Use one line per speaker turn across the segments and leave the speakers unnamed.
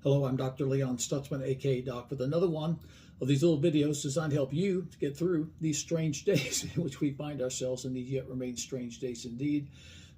Hello, I'm Dr. Leon Stutzman, aka Doc, with another one of these little videos designed to help you to get through these strange days in which we find ourselves in these yet remain strange days indeed.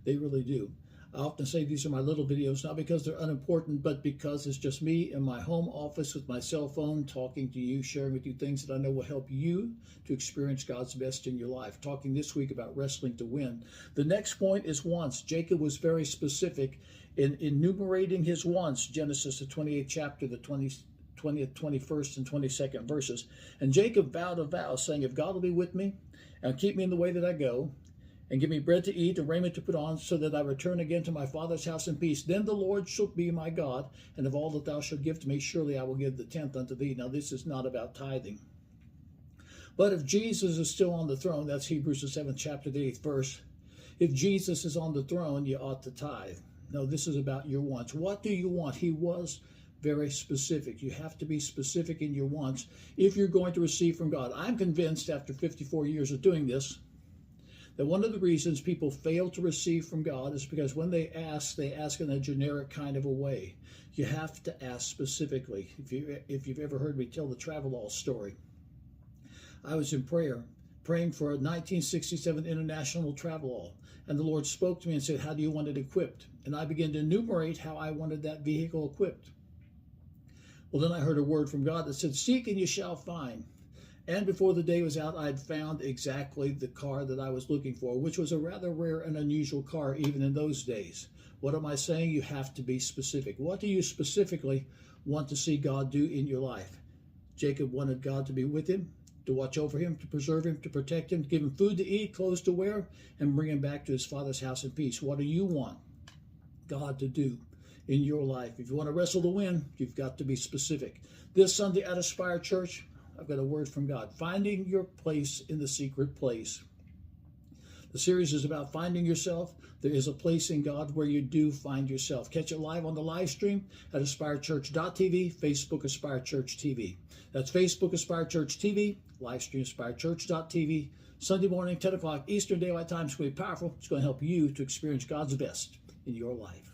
They really do. I often say these are my little videos, not because they're unimportant, but because it's just me in my home office with my cell phone talking to you, sharing with you things that I know will help you to experience God's best in your life. Talking this week about wrestling to win. The next point is wants. Jacob was very specific in enumerating his wants. Genesis, the 28th chapter, the 20th, 21st, and 22nd verses. And Jacob vowed a vow, saying, if God will be with me and keep me in the way that I go, and give me bread to eat and raiment to put on, so that I return again to my father's house in peace, then the Lord shall be my God, and of all that thou shalt give to me, surely I will give the tenth unto thee. Now this is not about tithing. But if Jesus is still on the throne, that's Hebrews the 7th chapter, the 8th verse. If Jesus is on the throne, you ought to tithe. No, this is about your wants. What do you want? He was very specific. You have to be specific in your wants if you're going to receive from God. I'm convinced after 54 years of doing this, that one of the reasons people fail to receive from God is because when they ask in a generic kind of a way. You have to ask specifically. If you've ever heard me tell the Travelall story, I was in prayer, praying for a 1967 International Travelall, and the Lord spoke to me and said, how do you want it equipped? And I began to enumerate how I wanted that vehicle equipped. Well, then I heard a word from God that said, seek and you shall find. And before the day was out, I had found exactly the car that I was looking for, which was a rather rare and unusual car even in those days. What am I saying? You have to be specific. What do you specifically want to see God do in your life? Jacob wanted God to be with him, to watch over him, to preserve him, to protect him, to give him food to eat, clothes to wear, and bring him back to his father's house in peace. What do you want God to do in your life? If you want to wrestle to win, you've got to be specific. This Sunday at Aspire Church, I've got a word from God. Finding your place in the secret place. The series is about finding yourself. There is a place in God where you do find yourself. Catch it live on the live stream at aspirechurch.tv, Facebook Aspire Church TV. That's Facebook Aspire Church TV, live stream aspirechurch.tv. Sunday morning, 10 o'clock Eastern Daylight Time. It's going to be powerful. It's going to help you to experience God's best in your life.